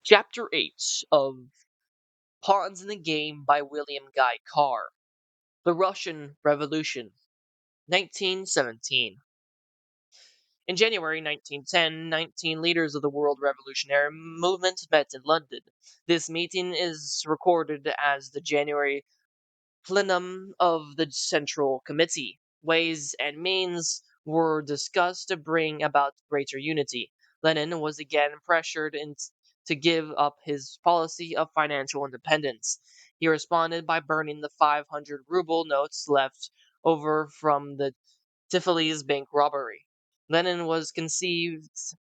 Chapter 8 of Pawns in the Game by William Guy Carr. The Russian Revolution, 1917. In January 1910, 19 leaders of the World Revolutionary Movement met in London. This meeting is recorded as the January plenum of the Central Committee. Ways and means were discussed to bring about greater unity. Lenin was again pressured to give up his policy of financial independence. He responded by burning the 500 ruble notes left over from the Tiflis bank robbery. Lenin was convinced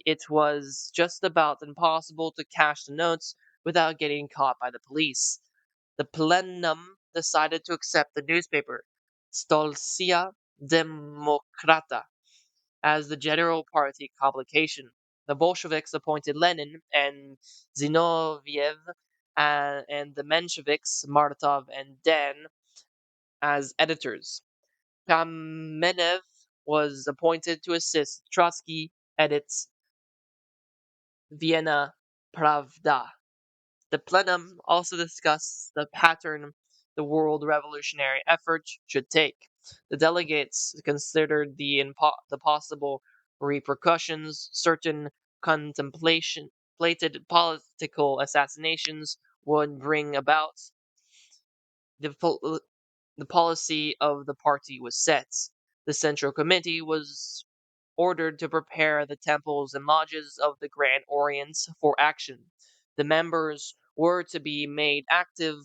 it was just about impossible to cash the notes without getting caught by the police. The plenum decided to accept the newspaper Stoltsia Demokrata as the general party publication. The Bolsheviks appointed Lenin and Zinoviev and the Mensheviks, Martov and Dan, as editors. Kamenev was appointed to assist Trotsky edits Vienna Pravda. The plenum also discussed the pattern the world revolutionary effort should take. The delegates considered the possible repercussions certain contemplated political assassinations would bring about. The, the policy of the party was set. The Central Committee was ordered to prepare the temples and lodges of the Grand Orient for action. The members were to be made active,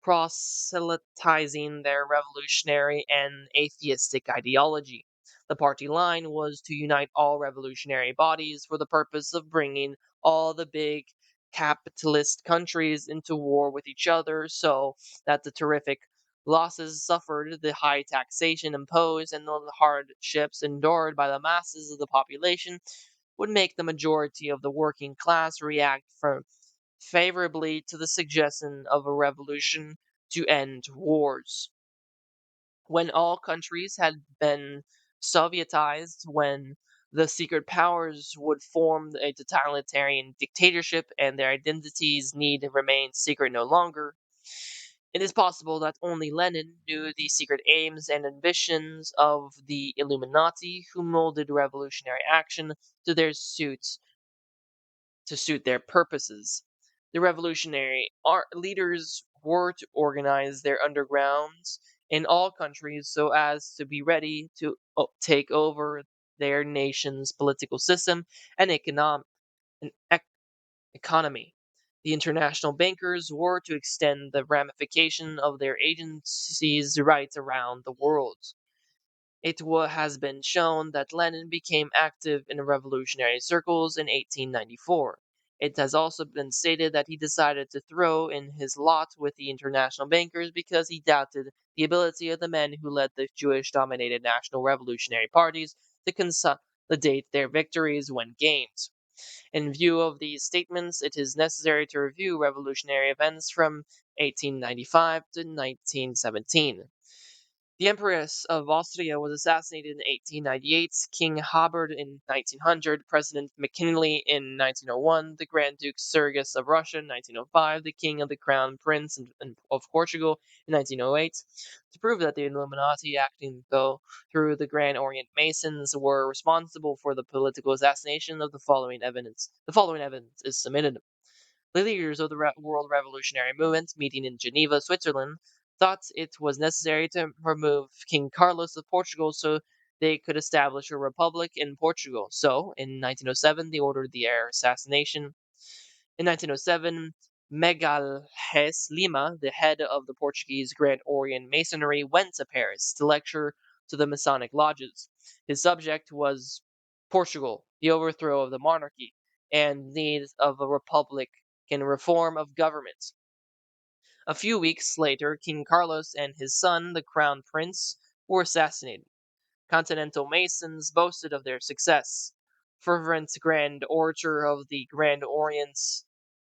proselytizing their revolutionary and atheistic ideology. The party line was to unite all revolutionary bodies for the purpose of bringing all the big capitalist countries into war with each other so that the terrific losses suffered, the high taxation imposed, and the hardships endured by the masses of the population would make the majority of the working class react favorably to the suggestion of a revolution to end wars. When all countries had been Sovietized, when the secret powers would form a totalitarian dictatorship and their identities need remain secret no longer, it is possible that only Lenin knew the secret aims and ambitions of the Illuminati who molded revolutionary action to their suits to suit their purposes. The revolutionary leaders were to organize their undergrounds in all countries so as to be ready to take over their nation's political system and and economy. The international bankers were to extend the ramification of their agencies right around the world. Has been shown that Lenin became active in revolutionary circles in 1894. It has also been stated that he decided to throw in his lot with the international bankers because he doubted the ability of the men who led the Jewish dominated national revolutionary parties to consolidate their victories when gained. In view of these statements, it is necessary to review revolutionary events from 1895 to 1917. The Empress of Austria was assassinated in 1898, King Haberd in 1900, President McKinley in 1901, the Grand Duke Sergius of Russia in 1905, the King of the Crown Prince of Portugal in 1908. To prove that the Illuminati, acting through the Grand Orient Masons, were responsible for the political assassination of the following evidence is submitted. The leaders of the World Revolutionary Movement, meeting in Geneva, Switzerland, thought it was necessary to remove King Carlos of Portugal so they could establish a republic in Portugal. So, in 1907, they ordered their assassination. In 1907, Magalhães Lima, the head of the Portuguese Grand Orient Masonry, went to Paris to lecture to the Masonic lodges. His subject was Portugal, the overthrow of the monarchy, and need of a republican reform of government. A few weeks later, King Carlos and his son, the Crown Prince, were assassinated. Continental Masons boasted of their success. Fervent Grand Orator of the Grand Orient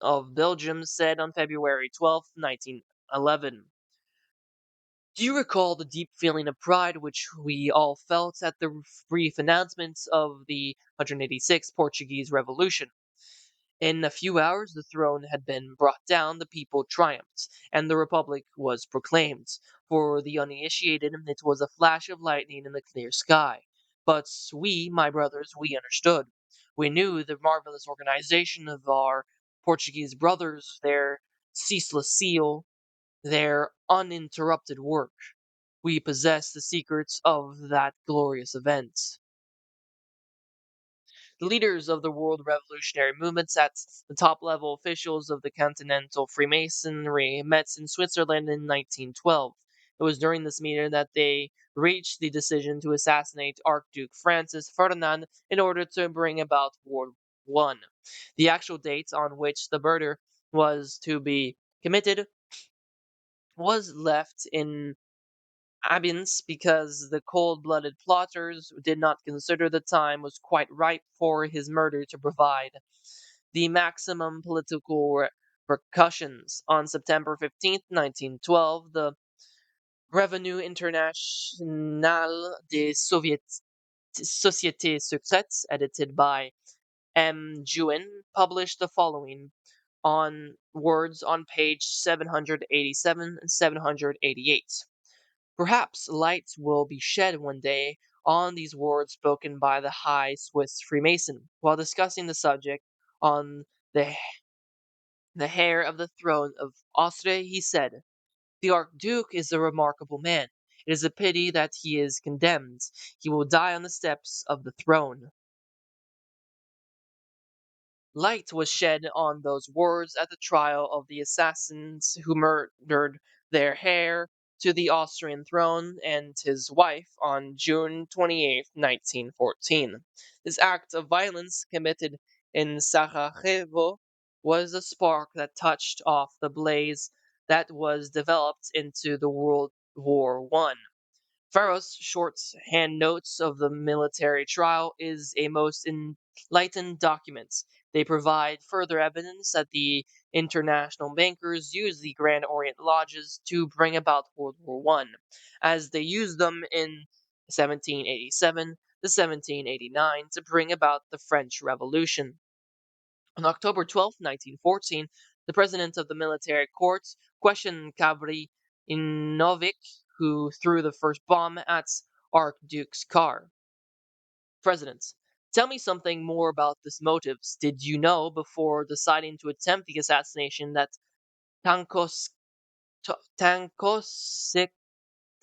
of Belgium said on February 12, 1911, "Do you recall the deep feeling of pride which we all felt at the brief announcement of the 186th Portuguese Revolution? In a few hours, the throne had been brought down, the people triumphed, and the republic was proclaimed. For the uninitiated, it was a flash of lightning in the clear sky. But we, my brothers, we understood. We knew the marvelous organization of our Portuguese brothers, their ceaseless zeal, their uninterrupted work. We possessed the secrets of that glorious event. The leaders of the world revolutionary movements at the top level officials of the Continental Freemasonry met in Switzerland in 1912. It was during this meeting that they reached the decision to assassinate Archduke Francis Ferdinand in order to bring about World War I. The actual date on which the murder was to be committed was left in abeyance because the cold-blooded plotters did not consider the time was quite ripe for his murder to provide the maximum political repercussions. On September 15th, 1912, the Revenu International des Sociétés Secrètes, edited by M. Jewin, published the following on words on page 787 and 788. Perhaps light will be shed one day on these words spoken by the high Swiss Freemason. While discussing the subject on the, the heir of the throne of Austria, he said, "The Archduke is a remarkable man. It is a pity that he is condemned. He will die on the steps of the throne." Light was shed on those words at the trial of the assassins who murdered their heir to the Austrian throne and his wife on June 28th, 1914. This act of violence committed in Sarajevo was the spark that touched off the blaze that was developed into the World War I. Farrow's shorthand notes of the military trial is a most enlightened document. They provide further evidence that the international bankers used the Grand Orient Lodges to bring about World War I, as they used them in 1787 to 1789 to bring about the French Revolution. On October 12th, 1914, the president of the military courts questioned Kabrinovic, who threw the first bomb at Archduke's car. President, tell me something more about this motives. Did you know before deciding to attempt the assassination that Tankos, Tankosik,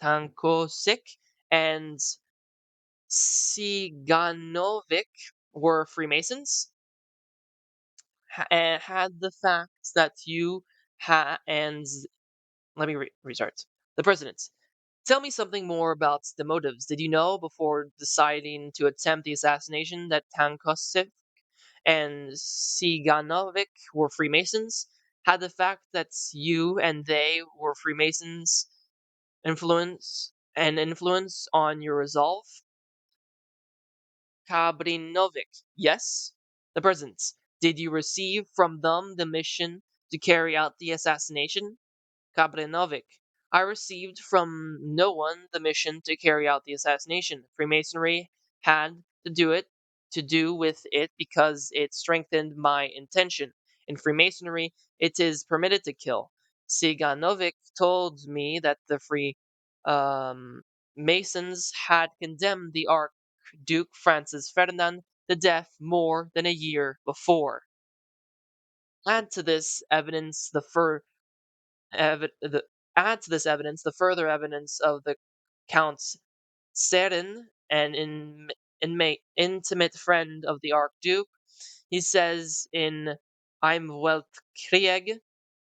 Tankosik and Siganovic were Freemasons? Had the facts that you and let me restart. The president. Tell me something more about the motives. Did you know before deciding to attempt the assassination that Tankosif and Siganovic were Freemasons? Had the fact that you and they were Freemasons influence on your resolve? Kabrinovic. Yes. The president. Did you receive from them the mission to carry out the assassination? Kabrinovic. I received from no one the mission to carry out the assassination. Freemasonry had to do with it because it strengthened my intention. In Freemasonry, it is permitted to kill. Siganovic told me that the Free Masons had condemned the Archduke Francis Ferdinand to death more than a year before. Add to this evidence the fur the add to this evidence the further evidence of the Count's Serin, an intimate friend of the Archduke. He says in Im Weltkrieg,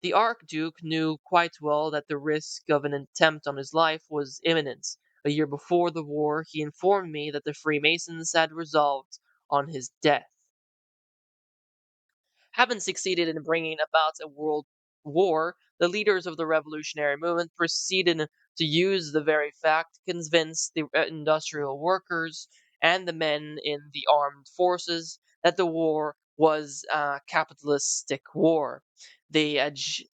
the Archduke knew quite well that the risk of an attempt on his life was imminent. A year before the war, he informed me that the Freemasons had resolved on his death. Having succeeded in bringing about a world war, the leaders of the revolutionary movement proceeded to use the very fact to convince the industrial workers and the men in the armed forces that the war was a capitalistic war. They ag-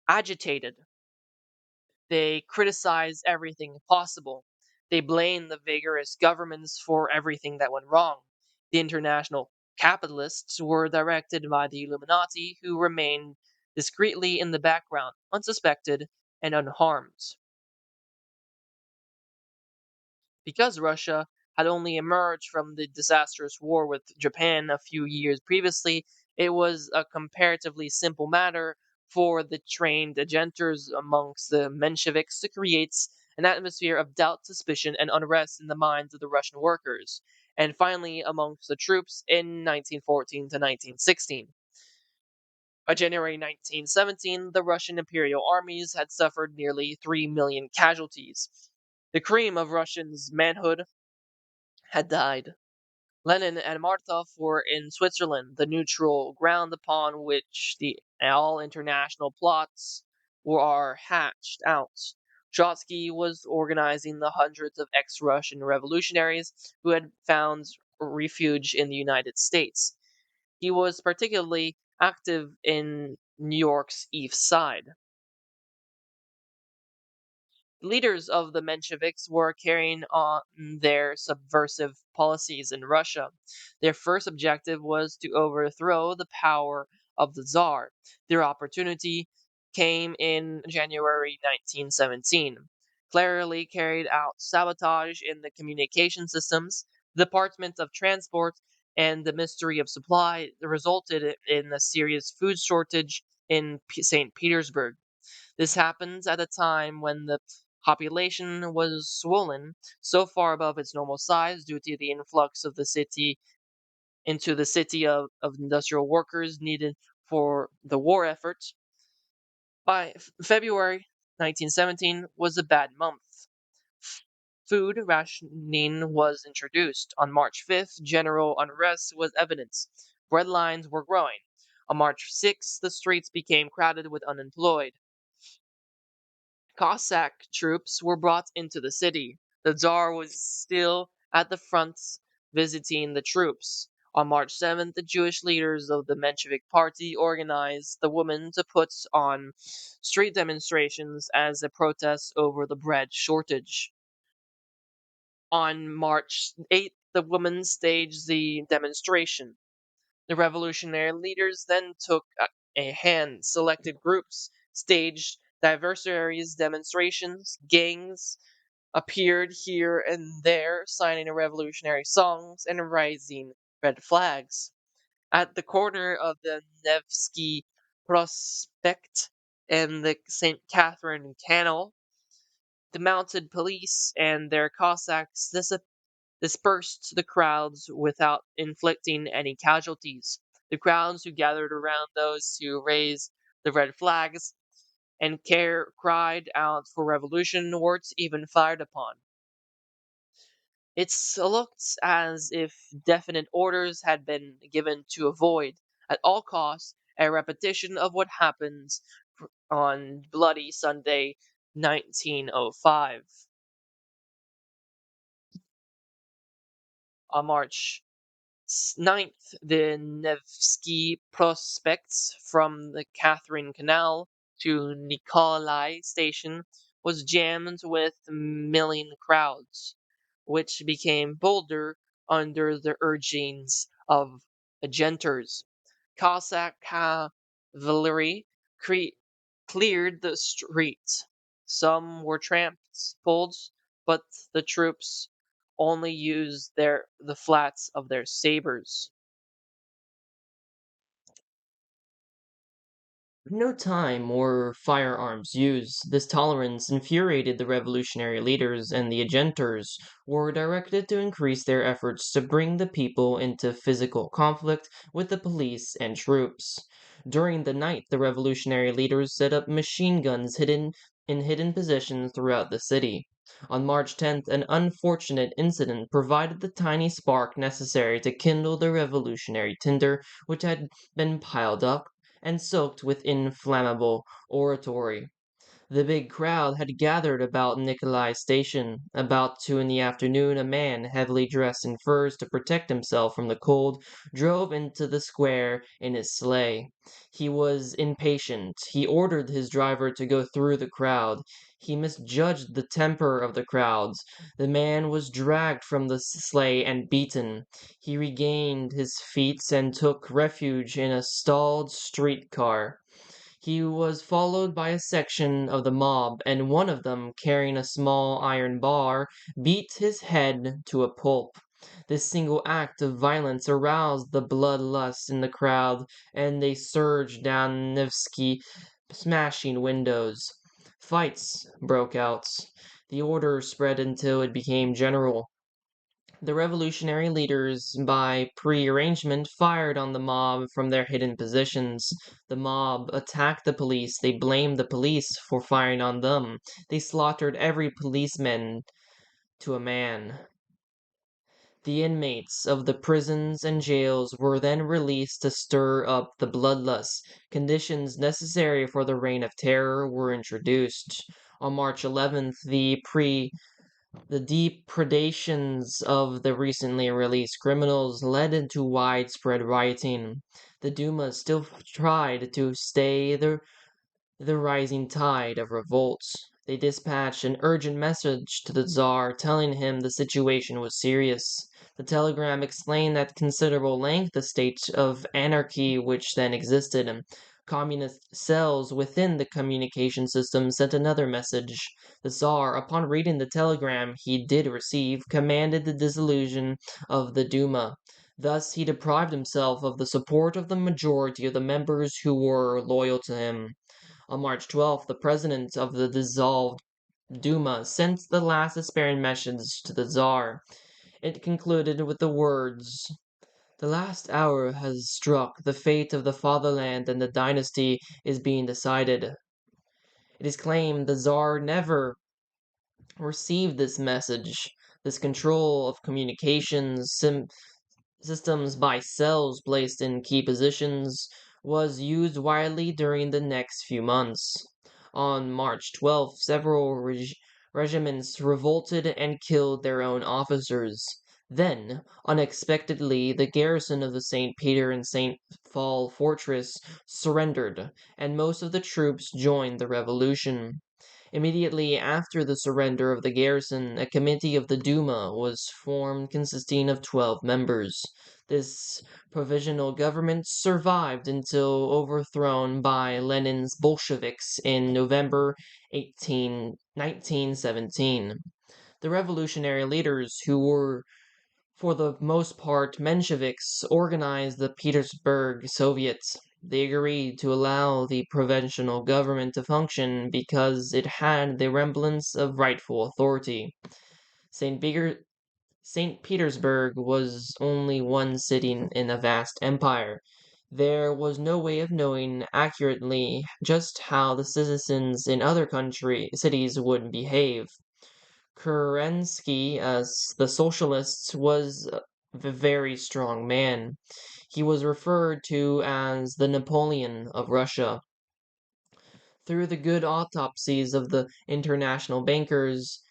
agitated, they criticized everything possible. They blamed the vigorous governments for everything that went wrong. The international Capitalists were directed by the Illuminati, who remained discreetly in the background, unsuspected and unharmed. Because Russia had only emerged from the disastrous war with Japan a few years previously, it was a comparatively simple matter for the trained agenters amongst the Mensheviks to create an atmosphere of doubt, suspicion, and unrest in the minds of the Russian workers, and finally amongst the troops in 1914 to 1916. By January 1917, the Russian imperial armies had suffered nearly 3 million casualties. The cream of Russians' manhood had died. Lenin and Martov were in Switzerland, the neutral ground upon which the all international plots were hatched out. Trotsky was organizing the hundreds of ex Russian revolutionaries who had found refuge in the United States. He was particularly active in New York's East Side. Leaders of the Mensheviks were carrying on their subversive policies in Russia. Their first objective was to overthrow the power of the Tsar. Their opportunity came in January 1917. Clearly carried out sabotage in the communication systems, the Department of Transport, and the Ministry of Supply resulted in a serious food shortage in St. Petersburg. This happens at a time when the population was swollen so far above its normal size due to the influx of the city into the city of industrial workers needed for the war effort. By February 1917 was a bad month. Food rationing was introduced. On March 5th, general unrest was evident. Bread lines were growing. On March 6th, the streets became crowded with unemployed. Cossack troops were brought into the city. The Tsar was still at the front visiting the troops. On March 7th, the Jewish leaders of the Menshevik Party organized the women to put on street demonstrations as a protest over the bread shortage. On March 8th, the women staged the demonstration. The revolutionary leaders then took a hand selected groups, staged diversaries demonstrations, gangs appeared here and there, signing revolutionary songs and raising red flags. At the corner of the Nevsky Prospect and the St. Catherine Canal, the mounted police and their Cossacks dispersed the crowds without inflicting any casualties. The crowds who gathered around those who raised the red flags and cried out for revolution weren't even fired upon. It looked as if definite orders had been given to avoid, at all costs, a repetition of what happened on Bloody Sunday 1905. On March 9th, the Nevsky Prospect from the Catherine Canal to Nikolai Station was jammed with milling crowds, which became bolder under the urgings of agenters. Cossack cavalry cleared the street. Some were trampled, but the troops only used the flats of their sabers. No time or firearms used. This tolerance infuriated the revolutionary leaders, and the agenters were directed to increase their efforts to bring the people into physical conflict with the police and troops. During the night, the revolutionary leaders set up machine guns in hidden positions throughout the city. On March 10th, an unfortunate incident provided the tiny spark necessary to kindle the revolutionary tinder which had been piled up and soaked with inflammable oratory. The big crowd had gathered about Nikolai's station. About 2 in the afternoon, a man, heavily dressed in furs to protect himself from the cold, drove into the square in his sleigh. He was impatient. He ordered his driver to go through the crowd. He misjudged the temper of the crowds. The man was dragged from the sleigh and beaten. He regained his feet and took refuge in a stalled streetcar. He was followed by a section of the mob, and one of them, carrying a small iron bar, beat his head to a pulp. This single act of violence aroused the bloodlust in the crowd, and they surged down Nevsky, smashing windows. Fights broke out. The order spread until it became general. The revolutionary leaders, by prearrangement, fired on the mob from their hidden positions. The mob attacked the police. They blamed the police for firing on them. They slaughtered every policeman to a man. The inmates of the prisons and jails were then released to stir up the bloodlust. Conditions necessary for the reign of terror were introduced. On March 11th, the depredations of the recently released criminals led into widespread rioting. The Duma still tried to stay the rising tide of revolts. They dispatched an urgent message to the Tsar telling him the situation was serious. The telegram explained at considerable length the state of anarchy which then existed. Communist cells within the communication system sent another message. The Tsar, upon reading the telegram he did receive, commanded the dissolution of the Duma. Thus he deprived himself of the support of the majority of the members who were loyal to him. On March 12th, the president of the dissolved Duma sent the last despairing message to the Tsar. It concluded with the words, "The last hour has struck. The fate of the fatherland and the dynasty is being decided." It is claimed the Tsar never received this message. This control of communications systems by cells placed in key positions was used widely during the next few months. On March 12th, several regiments revolted and killed their own officers. Then, unexpectedly, the garrison of the St. Peter and St. Paul fortress surrendered, and most of the troops joined the revolution. Immediately after the surrender of the garrison, a committee of the Duma was formed consisting of 12 members. This provisional government survived until overthrown by Lenin's Bolsheviks in November 1917. The revolutionary leaders, who were for the most part Mensheviks, organized the Petersburg Soviet. They agreed to allow the provisional government to function because it had the remnants of rightful authority. St. Peter, St. Petersburg was only one city in a vast empire. There was no way of knowing accurately just how the citizens in other cities would behave. Kerensky, as the socialist, was a very strong man. He was referred to as the Napoleon of Russia. Through the good autopsies of the international bankers,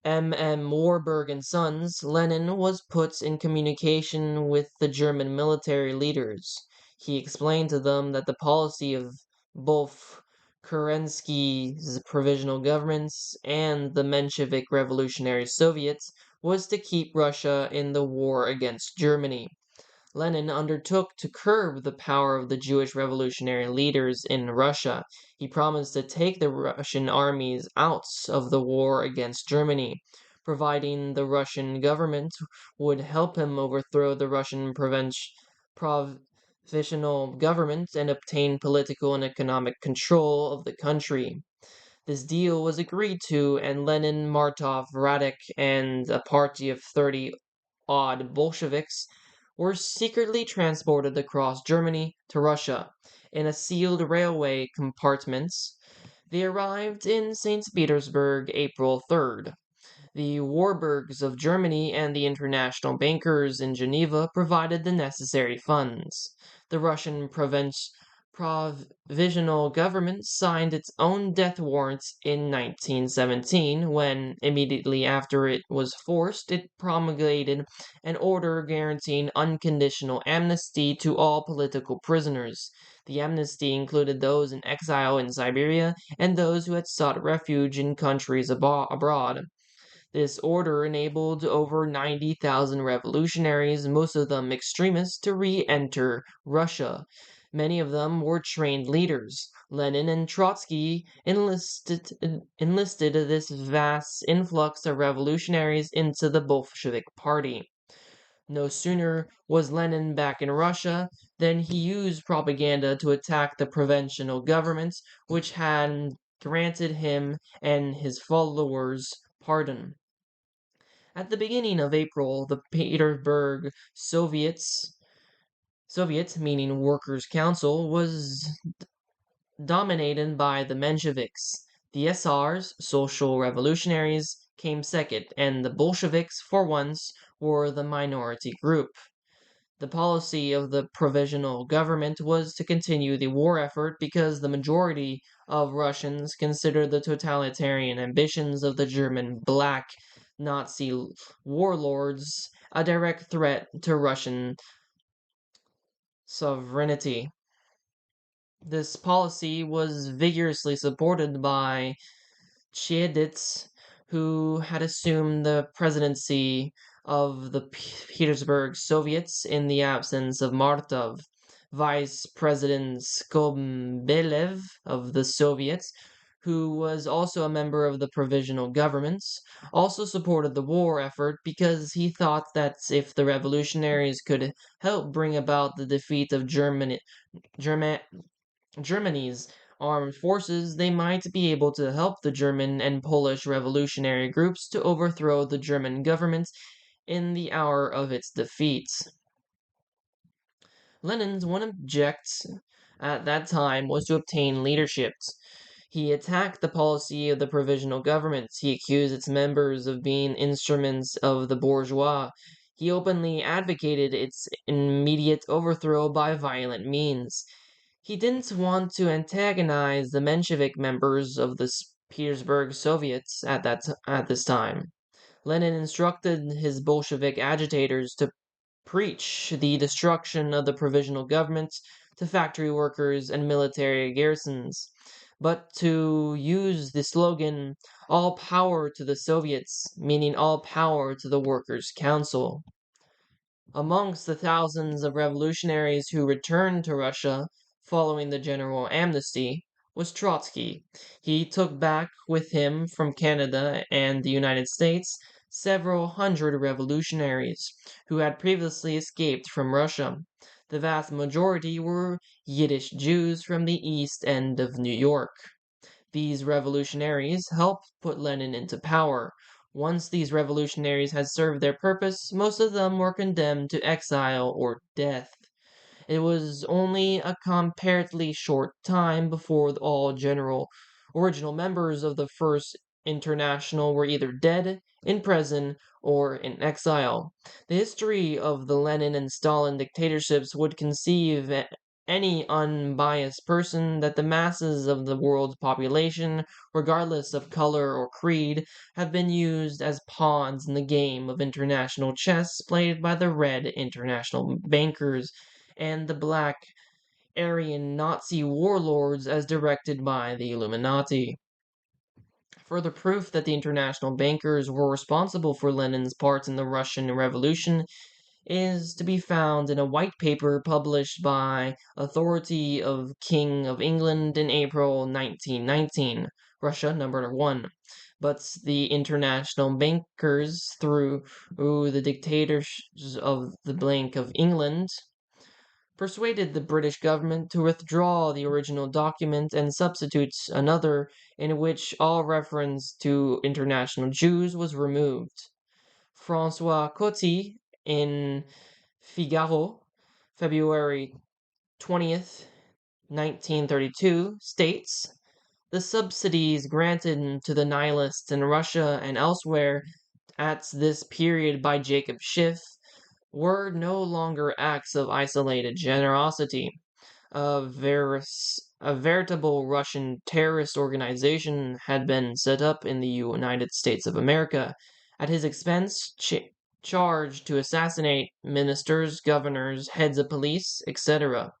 M. Warburg and Sons, Lenin was put in communication with the German military leaders. He explained to them that the policy of both Kerensky's provisional governments and the Menshevik Revolutionary Soviets was to keep Russia in the war against Germany. Lenin undertook to curb the power of the Jewish revolutionary leaders in Russia. He promised to take the Russian armies out of the war against Germany, providing the Russian government would help him overthrow the Russian provisional government and obtain political and economic control of the country. This deal was agreed to, and Lenin, Martov, Radek, and a party of 30 odd Bolsheviks were secretly transported across Germany to Russia in a sealed railway compartments. They arrived in St. Petersburg April 3rd. The Warburgs of Germany and the international bankers in Geneva provided the necessary funds. The Russian provisional government signed its own death warrants in 1917 when, immediately after it was forced, it promulgated an order guaranteeing unconditional amnesty to all political prisoners. The amnesty included those in exile in Siberia and those who had sought refuge in countries abroad. This order enabled over 90,000 revolutionaries, most of them extremists, to re-enter Russia. Many of them were trained leaders. Lenin and Trotsky enlisted this vast influx of revolutionaries into the Bolshevik Party. No sooner was Lenin back in Russia than he used propaganda to attack the provisional government, which had granted him and his followers pardon. At the beginning of April, the Petersburg Soviet, meaning Workers' Council, was dominated by the Mensheviks. The SRs, Social Revolutionaries, came second, and the Bolsheviks, for once, were the minority group. The policy of the provisional government was to continue the war effort because the majority of Russians considered the totalitarian ambitions of the German Black Nazi warlords a direct threat to Russian sovereignty. This policy was vigorously supported by Chieditz, who had assumed the presidency of the Petersburg Soviets in the absence of Martov. Vice President Skobelev of the Soviets, who was also a member of the provisional governments, also supported the war effort because he thought that if the revolutionaries could help bring about the defeat of German, Germany's armed forces, they might be able to help the German and Polish revolutionary groups to overthrow the German government in the hour of its defeat. Lenin's one object at that time was to obtain leadership. He attacked the policy of the provisional government. He accused its members of being instruments of the bourgeois. He openly advocated its immediate overthrow by violent means. He didn't want to antagonize the Menshevik members of the Petersburg Soviets at this time. Lenin instructed his Bolshevik agitators to preach the destruction of the provisional government to factory workers and military garrisons, but to use the slogan, "All power to the Soviets," meaning all power to the Workers' Council. Amongst the thousands of revolutionaries who returned to Russia following the general amnesty was Trotsky. He took back with him from Canada and the United States several hundred revolutionaries who had previously escaped from Russia. The vast majority were Yiddish Jews from the East End of New York. These revolutionaries helped put Lenin into power. Once these revolutionaries had served their purpose, most of them were condemned to exile or death. It was only a comparatively short time before all original members of the First International were either dead, in prison, or in exile. The history of the Lenin and Stalin dictatorships would conceive any unbiased person that the masses of the world's population, regardless of color or creed, have been used as pawns in the game of international chess played by the red international bankers and the black Aryan Nazi warlords as directed by the Illuminati. Further proof that the international bankers were responsible for Lenin's part in the Russian Revolution is to be found in a white paper published by Authority of King of England in April 1919, Russia number 1. But the international bankers, through the dictators of the Bank of England, persuaded the British government to withdraw the original document and substitute another in which all reference to international Jews was removed. Francois Coty in Figaro, February 20th, 1932, states the subsidies granted to the nihilists in Russia and elsewhere at this period by Jacob Schiff were no longer acts of isolated generosity. A veritable Russian terrorist organization had been set up in the United States of America at his expense, charged to assassinate ministers, governors, heads of police, etc.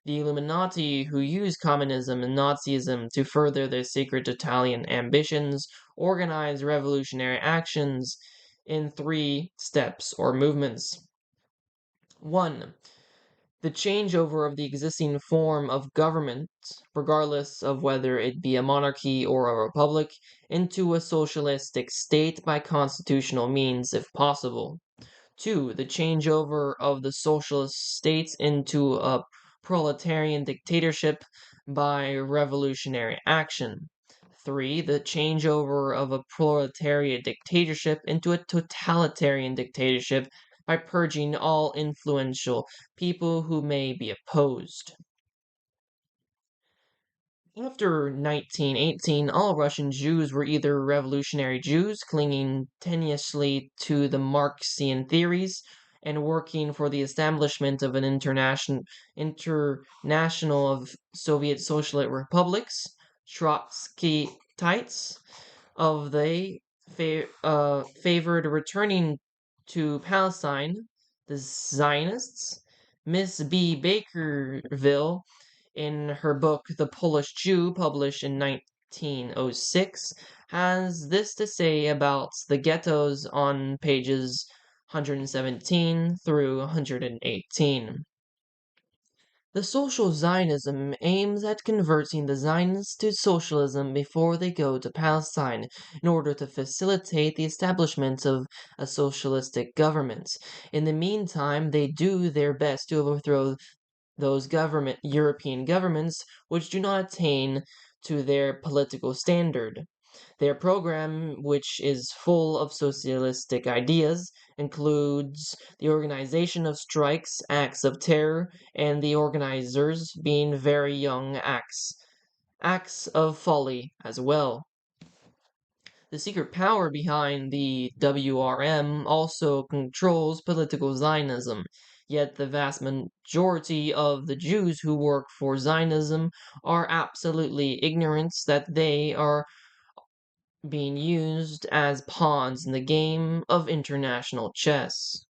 The Illuminati, who used communism and Nazism to further their secret Italian ambitions, organized revolutionary actions in three steps or movements. 1. The changeover of the existing form of government, regardless of whether it be a monarchy or a republic, into a socialistic state by constitutional means if possible. 2. The changeover of the socialist states into a proletarian dictatorship by revolutionary action. 3. The changeover of a proletariat dictatorship into a totalitarian dictatorship by purging all influential people who may be opposed. After 1918, all Russian Jews were either revolutionary Jews, clinging tenaciously to the Marxian theories and working for the establishment of an international of Soviet Socialist republics, Trotskyites, of they favored returning to Palestine, the Zionists. Miss B. Bakerville, in her book The Polish Jew, published in 1906, has this to say about the ghettos on pages 117 through 118. The social Zionism aims at converting the Zionists to socialism before they go to Palestine in order to facilitate the establishment of a socialistic government. In the meantime, they do their best to overthrow those European governments which do not attain to their political standard. Their program, which is full of socialistic ideas, includes the organization of strikes, acts of terror, and the organizers being very young acts of folly as well. The secret power behind the WRM also controls political Zionism, yet the vast majority of the Jews who work for Zionism are absolutely ignorant that they are being used as pawns in the game of international chess.